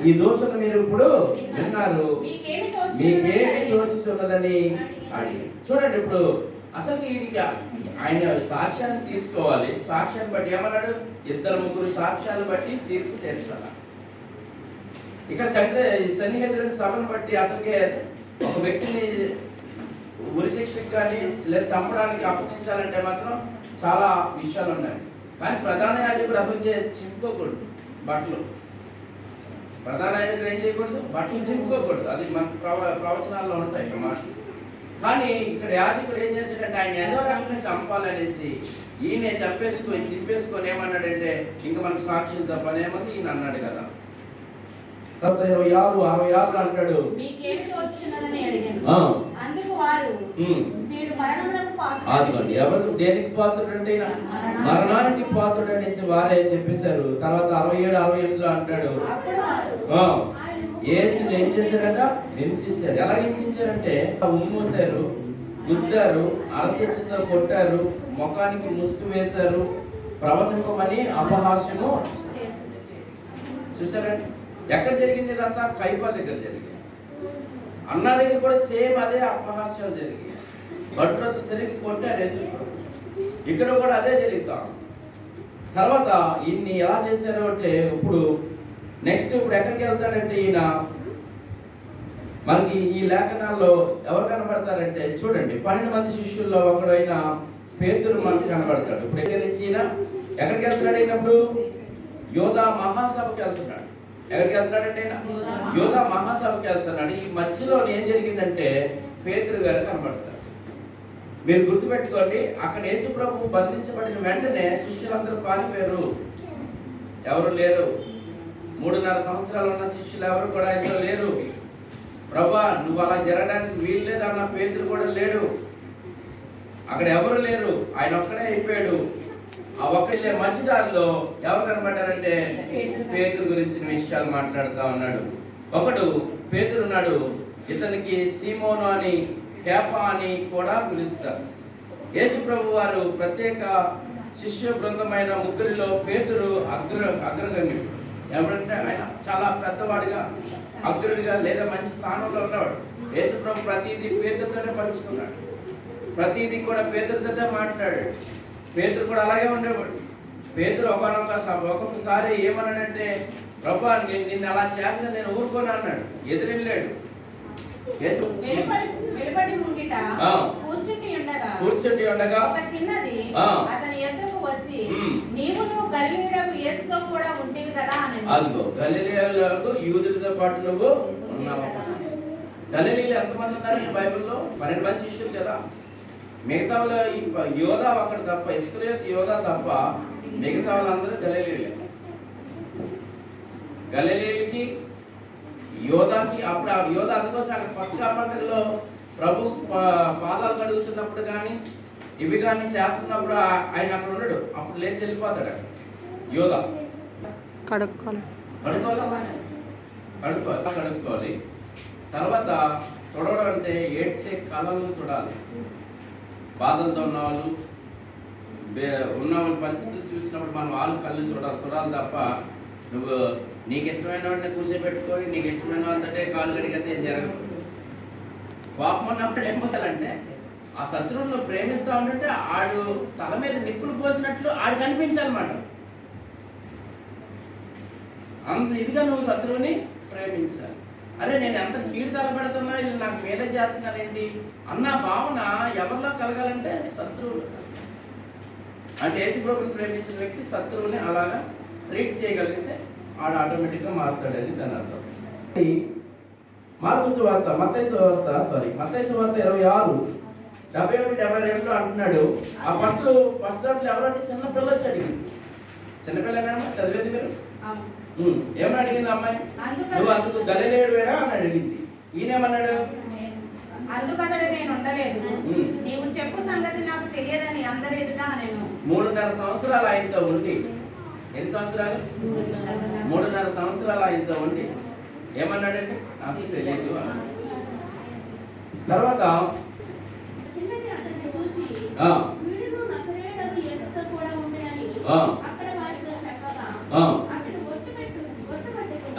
ఈ దోషను మీరు ఇప్పుడు విన్నారు, మీకేమి తోచుచున్నదని అడిగి. చూడండి, ఇప్పుడు అసలు ఇది ఆయన సాక్ష్యాన్ని తీసుకోవాలి. సాక్ష్యాన్ని బట్టి ఏమన్నాడు? 2-3 సాక్ష్యాలు బట్టి తీర్పు తీర్చాలి. ఇక్కడ సన్నిహితుల సభను బట్టి అసలుకే ఒక వ్యక్తిని ఉరిశిక్షకు కానీ లేదా చంపడానికి అప్పగించాలంటే మాత్రం చాలా విషయాలు ఉన్నాయి. కానీ ప్రధాన యాజకుడు అసలు చింపుకోకూడదు బట్టలు. ప్రధాన యాజకుడు ఏం చేయకూడదు? బట్టలు చింపుకోకూడదు. అది మన ప్రవచనాల్లో ఉంటాయి మాట. కానీ ఇక్కడ యాజకుడు ఏం చేశాడంటే ఆయన ఏదో రకంగా చంపాలనేసి ఈయన చింపేసుకొని ఏమన్నాడంటే ఇంకా మనకు సాక్ష్యం తప్పనేమని ఈయన అన్నాడు కదా. 26 అంటాడు, ఎవరు దేనికి పాత్రుడు అంటే మరణానికి పాత్రుడు అనేసి వారే చెప్పేశారు. తర్వాత 67-68 అంటాడు, యేసుని ఏం చేశారంట? హింసించారు. ఎలా హింసించారంటే ఉమ్మూసారు, గుద్దారు, అరచేతితో కొట్టారు, ముఖానికి ముసుగు వేశారు, ప్రవచనమని అపహాస్యము చూసారంటే. ఎక్కడ జరిగింది ఇదంతా? కైపా దగ్గర జరిగింది. అన్న దగ్గర కూడా సేమ్ అదే అపహాస్యాలు జరిగాయి. భద్రత తిరిగి కొట్టారు యేసు. ఇక్కడ కూడా అదే జరుగుతాం. తర్వాత ఇన్ని ఎలా చేశారు అంటే ఇప్పుడు ఎక్కడికి వెళ్తాడంటే ఈయన మనకి ఈ లేఖనాల్లో ఎవరు కనబడతారంటే చూడండి, 12 మంది శిష్యుల్లో ఒకడైన పేతురు మనకి కనబడతాడు. ఇప్పుడు ఎక్కడికి వెళ్తున్నాడు? అయినప్పుడు యోధా మహాసభకి వెళ్తున్నాడు. ఎక్కడికి వెళ్తున్నాడంటే యోధా మహాసభకి వెళ్తున్నాడు. ఈ మధ్యలో ఏం జరిగిందంటే పేతురు గారు కనబడతారు. మీరు గుర్తుపెట్టుకోండి, అక్కడ యేసు ప్రభు బంధించబడిన వెంటనే శిష్యులందరూ పారిపోయారు, ఎవరు లేరు. 3.5 సంవత్సరాలు ఉన్న శిష్యులు ఎవరు కూడా ఇంట్లో లేరు. ప్రభా నువ్వు అలా జరగడానికి వీలు లేదన్న పేతురు కూడా లేడు. అక్కడ ఎవరు లేరు, ఆయన ఒక్కడే అయిపోయాడు. ఆ ఒక్కళ్ళే మధ్యదారిలో ఎవరు కనబడ్డారంటే పేతురు గురించిన విషయాలు మాట్లాడుతూ ఉన్నాడు. ఒకడు పేతురు ఉన్నాడు, ఇతనికి సీమోను అని, కేఫా అని కూడా పిలుస్తారు. యేసు ప్రభు వారు ప్రత్యేక శిష్య బృందమైన 3 పేతురు అగ్రగణ్యుడు. ఏమంటే ఆయన చాలా పెద్దవాడిగా, అగ్రుడిగా లేదా మంచి స్థానంలో ఉన్నవాడు. యేసు ప్రభు ప్రతిదీ పేతురుతోనే పంచుకున్నాడు, ప్రతిదీ కూడా పేతురుతోనే మాట్లాడాడు. పేతురు కూడా అలాగే ఉండేవాడు. పేతురు ఒక్కొక్కసారి ఏమన్నాడంటే ప్రభా నిన్ను అలా చేస్తే నేను ఊరుకోను అన్నాడు. ఎదురెళ్ళాడు. కూర్చుండి ఉండగా ఒక చిన్నది అతని ఎదురుకు వచ్చి నీవును గలిలయకు యేసుతో కూడా ఉంటివి కదా అని. అదిగో గలిలయలో యూదులతో పాటు నువ్వు ఉన్నావు. గలిలయలో ఎంతమంది ఉన్నారు బైబిల్లో? 12 మంది శిష్యులు కదా. మిగతా యోధా ఒకటి తప్ప, ఇస్కరియోతు యోధా తప్ప మిగతా వాళ్ళందరూ గలిలయకి యోధాకి. అప్పుడు ఆ యోధ అందుకోసం అక్కడ పస్కా పండుగలో ప్రభు పాదాలు కడుగుతున్నప్పుడు కానీ ఇవి కానీ చేస్తున్నప్పుడు ఆయన అక్కడ ఉండడు. అప్పుడు లేచి వెళ్ళిపోతాడు యోధ. కడుక్కోవాలి. తర్వాత తుడవడం అంటే ఏడ్చే కళ్ళను తుడాలి. బాధలతో ఉన్నవాళ్ళు పరిస్థితులు చూసినప్పుడు మనం వాళ్ళు కళ్ళు తుడాలి తప్ప నువ్వు నీకు ఇష్టమైన వాటిని కూర్చోబెట్టుకొని నీకు ఇష్టమైన వాళ్ళంటే కాళ్ళు కడిగితే ఏం జరగదు. కోపం ఉన్నప్పుడు ఏం పోతాలంటే ఆ శత్రువులను ప్రేమిస్తూ ఉంటుంటే ఆడు తల మీద నిప్పులు పోసినట్లు ఆడు కనిపించాలన్నమాట. అంత ఇదిగా నువ్వు శత్రువుని ప్రేమించాలి. అరే నేను ఎంత కీడు తలపెడుతున్నా వీళ్ళు నాకు మేలే చేస్తున్నారేంటి అన్న భావన ఎవరిలో కలగాలంటే శత్రువులు. అంటే యేసు ప్రభువుని ప్రేమించిన వ్యక్తి శత్రువుని అలాగా ట్రీట్ చేయగలిగితే ఆడు ఆటోమేటిక్గా మారుతాడని దాని అర్థం. మత్తయి సువార్త 26:76-72 అంటున్నాడు. ఆ ఫస్ట్ దాంట్లో ఎవరంటే చిన్నపిల్ల వచ్చి అడిగింది. చిన్నపిల్లనేమో చదివేది మీరు ఏమని అడిగింది అమ్మాయి? నువ్వు అందుకు గలిలయుడు వేరా అని అడిగింది. ఈయనేమన్నాడు? అందుకతడు నేను ఉండలేదు, నీవు చెప్పు సంగతి నాకు తెలియదని అందరి ఎదుట నేను. 3.5 సంవత్సరాలు ఆయనతో ఉండి, ఎన్ని సంవత్సరాలు? 3.5 సంవత్సరాలు ఆయనతో ఉండి ఏమన్నాడంటే నాకు తెలియదు అన్నాడు. తర్వాత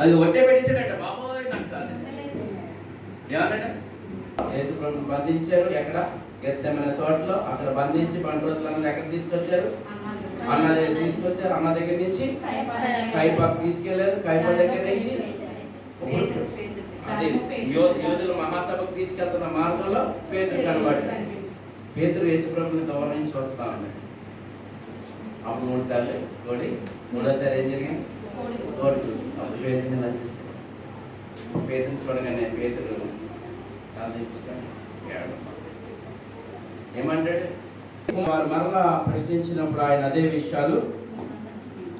అది ఒట్టే పెట్టేసాడట, బాబోయ్ నాకు కాదు ఏమన్నట. యేసు ప్రభువుని బంధించారు ఎక్కడ? గెత్సేమనే తోటలో. అక్కడ బంధించి 12 రోజులందరూ ఎక్కడ తీసుకొచ్చారు? అన్న దగ్గర తీసుకొచ్చారు. అన్న దగ్గర నుంచి కైపాకు తీసుకెళ్లారు. కైపా దగ్గర నుంచి అది యోధుల మహాసభకు తీసుకెళ్తున్న మార్గంలో పేతురు కనబడ్డాడు. పేతురు యేసు ప్రభువుని దూరం నుంచి వస్తా ఉన్నాడు. అప్పుడు 3 సార్లు కోడి, 3వ ఏం జరిగింది? కోడి చూసి అప్పుడు పేతుని ఇలా చూసాడు. పేతుని చూడగానే పేతురు ఏమంటాడు? వారు మరలా ప్రశ్నించినప్పుడు ఆయన అదే విషయాలు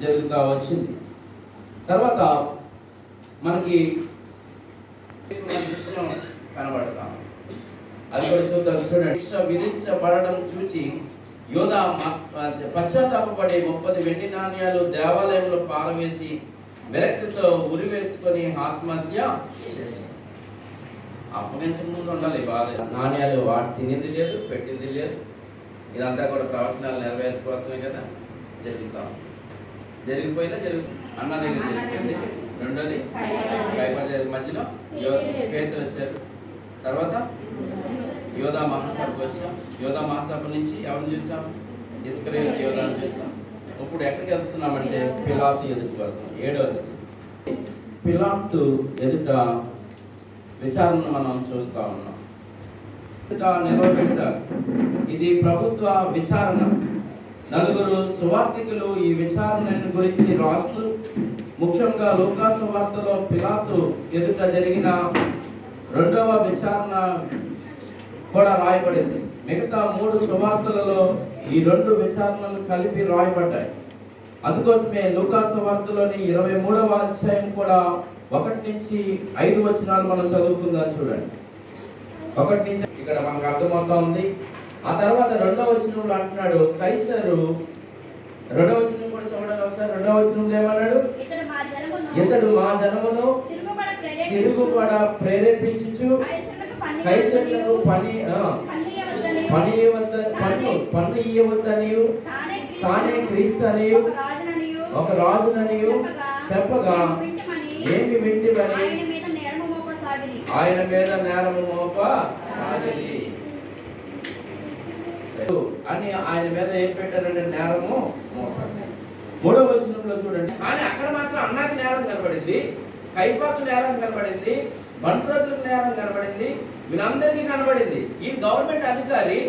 జరుగుతూ వచ్చింది. తర్వాత మనకి కనబడతాం, అది కూడా చూద్దాం. చూడండి, శిక్ష విధించబడడం చూచి యోధా పశ్చాత్తాపపడి 30 వెండి నాణ్యాలు దేవాలయంలో పారవేసి విరక్తితో ఉరివేసుకొని ఆత్మహత్య చేశాడు. అప్పగించక ముందు ఉండాలి బాధ. నాణ్యాలు వాటి తినింది లేదు, పెట్టింది లేదు. ఇదంతా కూడా ప్రవచనాలు నెరవేర్పు కోసమే కదా జరుగుతాం. జరిగిపోయిందా? అన్న దగ్గర జరిగింది. రెండోది మధ్యలో పేతురు వచ్చారు. తర్వాత యోధా మహాసభకు వచ్చాం. యోధా మహాసభ నుంచి ఎవరిని చూసాం? ఇస్కరియోతు యోధాను చూసాం. ఇప్పుడు ఎక్కడికి వెళ్తున్నామంటే పిలాతు ఎదుటికి వస్తాం. 7వది పిలాతు ఎదుట విచారణ మనం చూస్తా ఉన్నాం. నిలబెట్టారు. ఇది ప్రభుత్వ విచారణ. నలుగురు సువార్థికులు ఈ విచారణ గురించి రాస్తూ, ముఖ్యంగా లూకా సువార్తలో పిలాతు ఎదుట జరిగిన 2వ విచారణ కూడా రాయబడింది. మిగతా 3 సువార్తలలో ఈ 2 విచారణలు కలిపి రాయబడ్డాయి. అందుకోసమే లూకా సువార్తలోని 23వ అధ్యాయం కూడా 1 నుంచి 5 వచనాలు మనం చదువుకుందాం. చూడండి, 1 నుంచి ఇక్కడ మనకు అర్థమవుతా ఉంది. ఆ తర్వాత 2వ వచనంలో అంటున్నాడు కైసరు. 2వ వచనం కూడా చూడండి ఒకసారి. 2వ వచనంలో ఏమన్నాడు? ఇతడు మా జనమును తిరుగుబడ ప్రేరేపించుచు కైసరులకు పన్ను ఇయ్యవద్దనియు తానే క్రీస్తనియు ఒక రాజుననియు చెప్పగా ఏమి వింటివని ఆయన మీద నేరము మోపసాగిరి అని ఆయన మీద ఏం పెట్టారంటే నేరము మోపారు. 3వ వచనంలో చూడండి, కానీ అక్కడ మాత్రం అన్నకి నేరం కనబడింది, కైపాకు నేరం కనబడింది, బంట్రోతులకు నేరం కనబడింది, వీళ్ళందరికీ కనబడింది. ఈ గవర్నమెంట్ అధికారి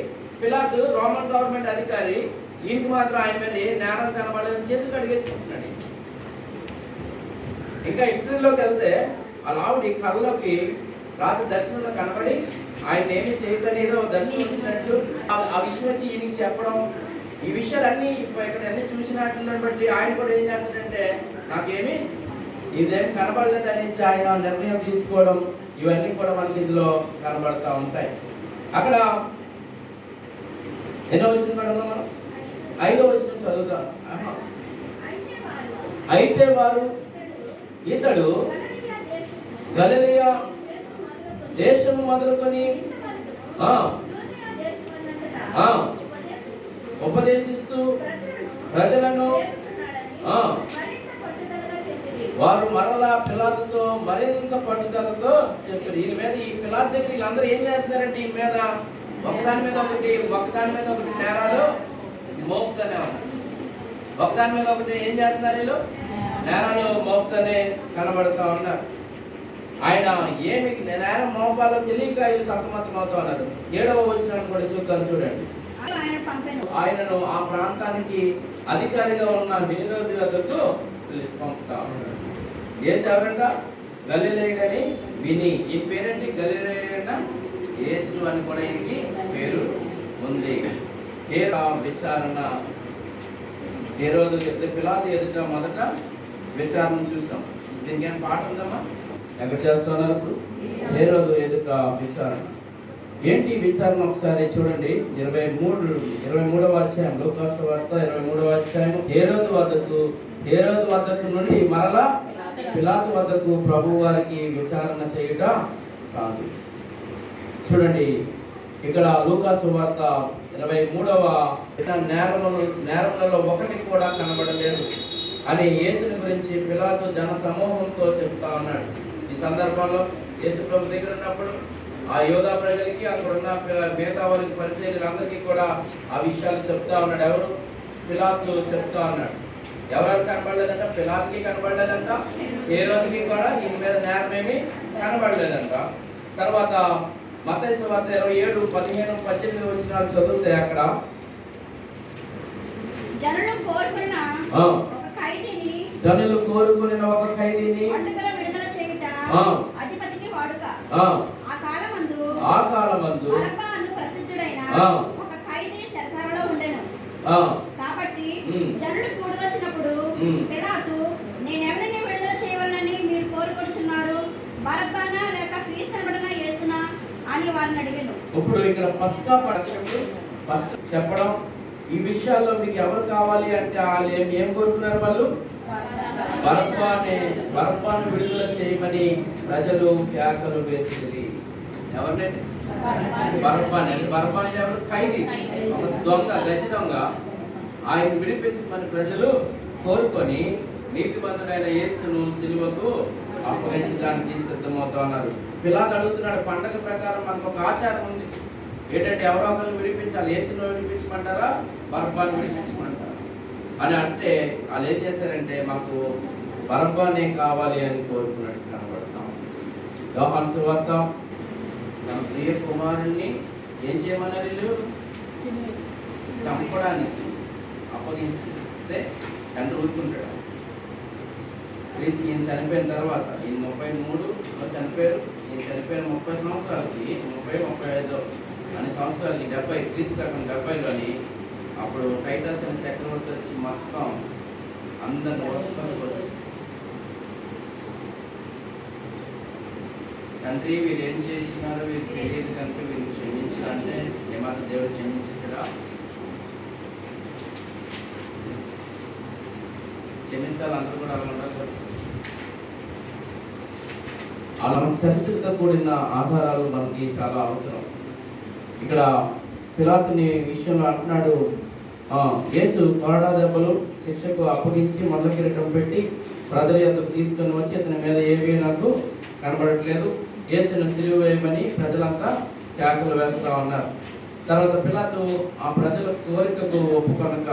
పిలాతు, రోమన్ గవర్నమెంట్ అధికారి, ఈయనకి మాత్రం ఆయన మీద ఏ నేరం కనబడదని చేతులు కడిగేసుకుంటున్నాడు. ఇంకా హిస్టరీలోకి వెళ్తే ఆ లావుడి కళ్ళలోకి రాత్రి దర్శనంలో కనబడి ఆయన ఏమి చేయకనేదో దర్శనం వచ్చినట్లు ఆ విషయం వచ్చి ఈయనకి చెప్పడం, ఈ విషయాలన్నీ ఇక్కడ అన్ని చూసినట్లను బట్టి ఆయన కూడా ఏం చేస్తాడంటే నాకేమి ఇదేమి కనబడలేదు అనేసి ఆయన నిర్ణయం తీసుకోవడం, ఇవన్నీ కూడా మనకి ఇందులో కనబడతా ఉంటాయి. అక్కడ ఎన్నో వచనం కూడా మనం 5వ వచనం చదువుతాం. అయితే వారు ఇతడు గలిలయ దేశము మొదలుకొని ఉపదేశిస్తూ ప్రజలను వారు మరలా పిలాతుతో మరింత పట్టుదలతో చెప్పారు. ఈయన మీద ఈ పిలాతు దగ్గర వీళ్ళందరూ ఏం చేస్తున్నారంటే ఈయన మీద ఒకదాని మీద ఒకటి నేరాలు మోపుతూనే ఉన్నారు. ఒకదాని మీద ఒకటి ఏం చేస్తున్నారు? వీళ్ళు నేరాలు మోపుతూనే కనబడుతూ ఉన్నారు. ఆయన ఏమి నేరం మోపాలో తెలియక వీళ్ళు సతమతం అవుతా ఉన్నారు. 7వ వచనాన్ని కూడా చూద్దాం. చూడండి, ఆయనను ఆ ప్రాంతానికి అధికారిగా ఉన్న హేరోదు వద్దకు పంపుతా ఉన్నాడు. ఏసావంట గలిలయుడని విని, ఈ పేరేంటి? గలిలయుడైన యేసు అని కూడా ఈయనకి పేరు ఉంది. విచారణ హేరోదు పిలాతు ఎదుట మొదట విచారణ చూసాం. దీనికి ఏమైనా పాట ఉందమ్మా? ఎక్కడ చేస్తున్నారు ఇప్పుడు? హేరోదు ఎదుట విచారణ. ఏంటి విచారణ? ఒకసారి చూడండి. 23వ అధ్యాయం, లూకా సువార్త 23వ అధ్యాయం. హేరోదు వద్దకు నుండి మరలా పిలాతు వద్దకు ప్రభు వారికి విచారణ చేయుట సాగు. చూడండి, ఇక్కడ లూకా సువార్త 23వ నేరములలో ఒకటి కూడా కనబడలేదు. అని యేసుని గురించి పిలాతు జన సమూహంతో చెప్తా ఉన్నాడు. ఈ సందర్భంలో యేసు ప్రభు దగ్గర ఉన్నప్పుడు ఆ యోధా ప్రజలకి, అక్కడున్న మిగతా వారికి, పరిచయులందరికీ కూడా ఆ విషయాలు చెప్తా ఉన్నాడు. ఎవరు? పిలాతు చెప్తా ఉన్నాడు. ఎవరికి కనబడలేదంట? పిలాతుకి కనబడలేదంట, హేరోదుకి కూడా ఈయన మీద నేరమేమి కనబడలేదంట. తర్వాత మత్తయి సువార్త 27:15-18 వచనాలు చదివితే అక్కడ జనులు కోరుకున్న ఒక ఖైదీని పండుగలో విడుదల చేయుట అధిపతికి వాడుక. ఆ కాలమందు బరబ్బను ప్రసిద్ధుడైన ఒక ఖైదీ చెరసాలలో ఉండెను. కాబట్టి జనులు కూడవచ్చినప్పుడు పిలాతు, నేనెవరిని విడుదల చేయవలనని మీరు కోరుకొనుచున్నారు? బరబ్బనా లేక క్రీస్తునబడిన యేసునా అని వారిని అడిగాను. ఇప్పుడు ఇక్కడ పస్కా పక్షుడు చెప్పడం, ఈ విషయాల్లో మీకు ఎవరు కావాలి అంటే వాళ్ళు ఏం కోరుకున్నారు? వాళ్ళు బరబ్బను విడుదల చేయమని ప్రజలు కేకలు వేసింది. ఎవరినండి? బరబ్బని. అంటే బరబ్బని ఎవరు? ఖైదీ, ఒక దొంగ, గజి దొంగ. ఆయన విడిపించమని ప్రజలు కోరుకొని నీతిమంతుడైన యేసును సిలువకు అప్పగించడానికి సిద్ధమవుతా ఉన్నారు. పిలాతు అడుగుతున్నాడు, పండగ ప్రకారం మనకు ఒక ఆచారం ఉంది ఏంటంటే ఎవరో ఒకరిని విడిపించాలి. యేసును విడిపించమంటారా, బరబ్బను విడిపించమంటారా అని అంటే వాళ్ళు ఏం చేశారంటే మాకు బరబ్బనే కావాలి అని కోరుకున్నట్టు కనబడతాం. యోహాను సువార్త తన ప్రియ కుమారుణ్ణి ఏం చేయమన్నారు? వీళ్ళు చంపడానికి అప్పగిస్తే తండ్రి ఊరుకుంటాడు. ఈయన చనిపోయిన తర్వాత, ఈయన 33లో చనిపోయారు. ఈయన చనిపోయిన 30 సంవత్సరాలకి 35 అనే సంవత్సరాలకి 70 క్రీస్తు 70లోని అప్పుడు టైటస్ అనే చక్రవర్తి వచ్చి మొత్తం అందరిని వస్తుంది. తండ్రి వీరు ఏం చేసినారో వీరికి తెలియదు కనుక వీరికి క్షమించాలంటే ఏమాత్రం దేవుడు క్షమించేసాడా? క్షమిస్తారు. అందరూ కూడా అలా ఉండాలి. అలా చరిత్రతో కూడిన ఆధారాలు మనకి చాలా అవసరం. ఇక్కడ పిలాతుని విషయంలో అంటున్నాడు, యేసు కొరడా దెబ్బలు శిక్షకు అప్పగించి మల్ల కిరీటం పెట్టి ప్రజల యొద్దకు తీసుకొని వచ్చి అతని మీద ఏమీ నాకు కనబడట్లేదు, యేసును సిలువ వేయమని ప్రజలంతా కేకలు వేస్తూ ఉన్నారు. తర్వాత పిలాతు ఆ ప్రజల కోరికకు ఒప్పుకొనక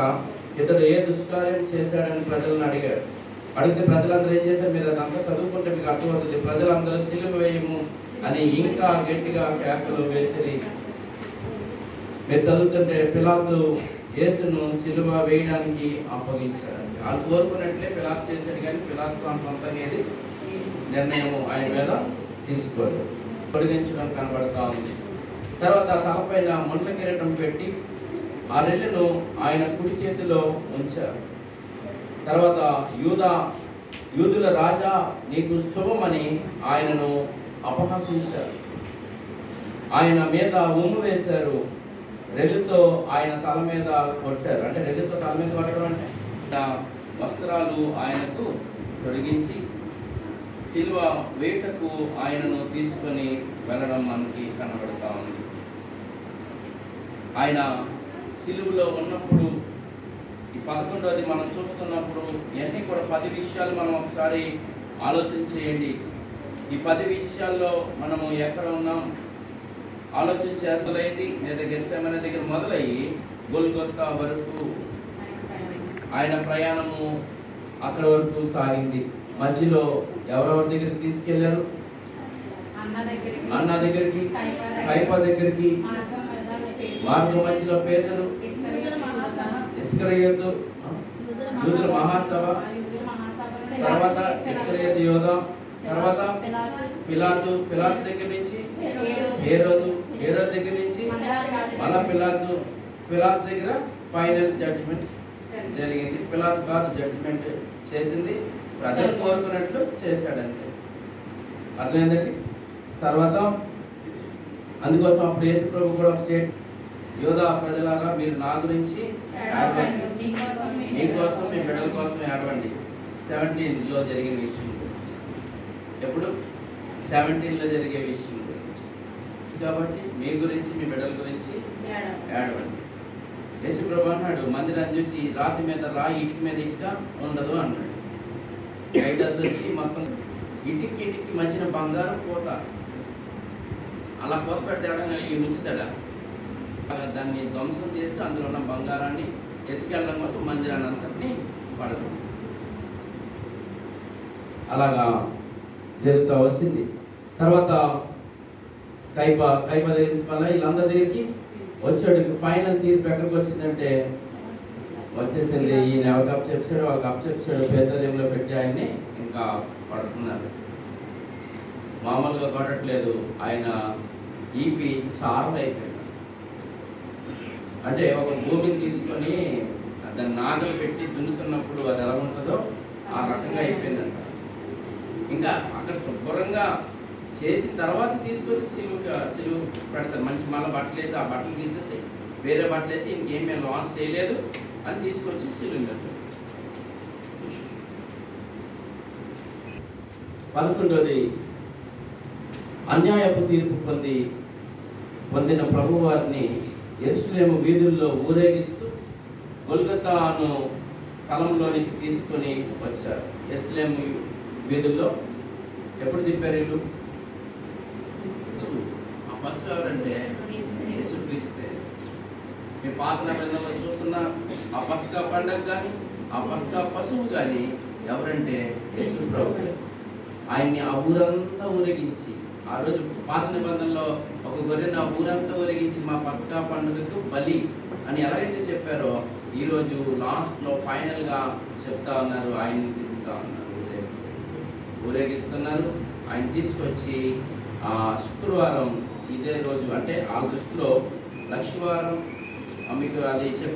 ఇతడు ఏ దుష్కార్యం చేశాడని ప్రజలను అడిగాడు. అడిగితే ప్రజలందరూ ఏం చేశారు? మీరు అదంతా చదువుకుంటే మీకు అర్థమవుతుంది. ప్రజలందరూ సిలువ వేయము అని ఇంకా గట్టిగా కేకలు వేసిరి. మీరు చదువుతుంటే పిలాతు యేసును సిలువ వేయడానికి అప్పగించాడు. వాళ్ళు కోరుకున్నట్లే పిలాతు చేశాడు, కానీ పిలాతు సొంతంగా ఏది నిర్ణయం ఆయన మీద తీసుకోలేదు. పొడిగించడం కనబడతా ఉంది. తర్వాత తలపైన ముండ్ల కిరీటం పెట్టి ఆ రెల్లును ఆయన కుడి చేతిలో ఉంచారు. తర్వాత యూదుల రాజా నీకు శుభమని ఆయనను అపహసించారు. ఆయన మీద ఉమ్ము వేశారు. రెల్లుతో ఆయన తల మీద కొట్టారు. అంటే రెల్లుతో తల మీద కొట్టడం అంటే వస్త్రాలు ఆయనకు తొలగించి సిలువ వేటకు ఆయనను తీసుకొని వెళ్ళడం మనకి కనబడతా ఉంది. ఆయన సిలువలో ఉన్నప్పుడు ఈ 11వది మనం చూస్తున్నప్పుడు ఇవన్నీ కూడా 10 విషయాలు మనం ఒకసారి ఆలోచన చేయండి. ఈ 10 విషయాల్లో మనము ఎక్కడ ఉన్నాం ఆలోచన చేస్తలైంది. లేదా గెత్సేమనే దగ్గర మొదలయ్యి గొల్గొతా వరకు ఆయన ప్రయాణము అక్కడ వరకు సాగింది. మధ్యలో ఎవరెవరి దగ్గరికి తీసుకెళ్లారు? అన్న దగ్గరికి, కైపా దగ్గరికి, మార్గం మధ్యలో పేతురు, ఇస్కరియోతు, యూదుల మహాసభ, తర్వాత ఇస్కరియోతు యోధ, తర్వాత పిలాతు దగ్గర నుంచి హేరోదు దగ్గర నుంచి మళ్ళా పిలాతు దగ్గర ఫైనల్ జడ్జిమెంట్ జరిగింది. పిలాతు కాదు జడ్జిమెంట్ చేసింది, ప్రజలు కోరుకున్నట్లు చేశాడంటే అర్థమైందండి. తర్వాత అందుకోసం అప్పుడు యేసు ప్రభు కూడా స్టేట్ యోధా ప్రజలారా మీరు నా గురించి ఏడవండి, మీకోసం మీ బిడ్డల కోసం ఏడవండి. 17లో జరిగిన విషయం గురించి, ఎప్పుడు 17లో జరిగే విషయం గురించి. కాబట్టి మీ గురించి మీ బిడ్డల గురించి ఏడవండి. యేసుప్రభు అన్నాడు, మందిరాన్ని చూసి రాతి మీద రాయి, ఇటుక మీద ఇటుక ఉండదు అన్నాడు. టైటస్ వచ్చి మొత్తం ఇటుకి మధ్యన బంగారం పోత, అలా పోత పెడితే ఎవడన్నా ఈ ఉంచుతాడా? దాన్ని ధ్వంసం చేసి అందులో ఉన్న బంగారాన్ని ఎత్తుకెళ్ళడం కోసం మందిరాన్ని అంతటిని పడడం అలాగా జరుగుతూ వచ్చింది. తర్వాత కైప దగ్గర నుంచి మళ్ళీ వీళ్ళందరి దగ్గరికి వచ్చాడు. ఫైనల్ తీర్పు ఎక్కడికి వచ్చిందంటే వచ్చేసింది. ఈయన ఎవరికి అప్ చెప్పాడు, వాళ్ళకి అప్ చెప్పాడు, పేదరికంలో పెట్టి ఆయన్ని ఇంకా పడుతున్నారు. మామూలుగా కొట్టట్లేదు, ఆయన ఈపి చార్లు అయిపోయాడు. అంటే ఒక భూమిని తీసుకొని దాన్ని నాగలు పెట్టి దున్నుతున్నప్పుడు అది ఎలా ఉంటుందో ఆ రకంగా అయిపోయిందంట. ఇంకా అక్కడ శుభ్రంగా చేసిన తర్వాత తీసుకొచ్చి సిలువు పెడతారు. మంచి మళ్ళీ బట్టలు వేసి ఆ బట్టలు తీసేసి వేరే బట్టలు వేసి ఇంకేం మేము లాంచ్ చేయలేదు అని తీసుకొచ్చి సిలువు పెడతారు. 11వది అన్యాయపు తీర్పు పొందిన ప్రభువారిని యెరూషలేము వీధుల్లో ఊరేగిస్తూ గొల్గొతా అను స్థలంలోనికి తీసుకొని వచ్చారు. యెరూషలేము వీధుల్లో ఎప్పుడు తిప్పారు వీళ్ళు? ఆ పసుపు ఎవరంటే యేసుక్రీస్తే. మీ పాత నిబంధనలో చూస్తున్న ఆ పసుక పండుగ కానీ ఆ పసుక పశువు కానీ ఎవరంటే యేసు ప్రభువు. ఆయన్ని ఆ ఊరంతా ఊరేగించి, ఆ రోజు పాత నిబంధనలో ఒక గొర్రెను ఆ ఊరంతా ఊరేగించి మా పసుక పండుగకు బలి అని ఎలాగైతే చెప్పారో ఈరోజు లాస్ట్లో ఫైనల్గా చెప్తా ఉన్నారు, ఆయన్ని తిప్పుతా ఉన్నారు, ఊరేగిస్తున్నారు. ఆయన తీసుకొచ్చి శుక్రవారం ఇదే రోజు అంటే ఆ దృష్టిలో లక్షవారం మీకు అది చెప్పారు.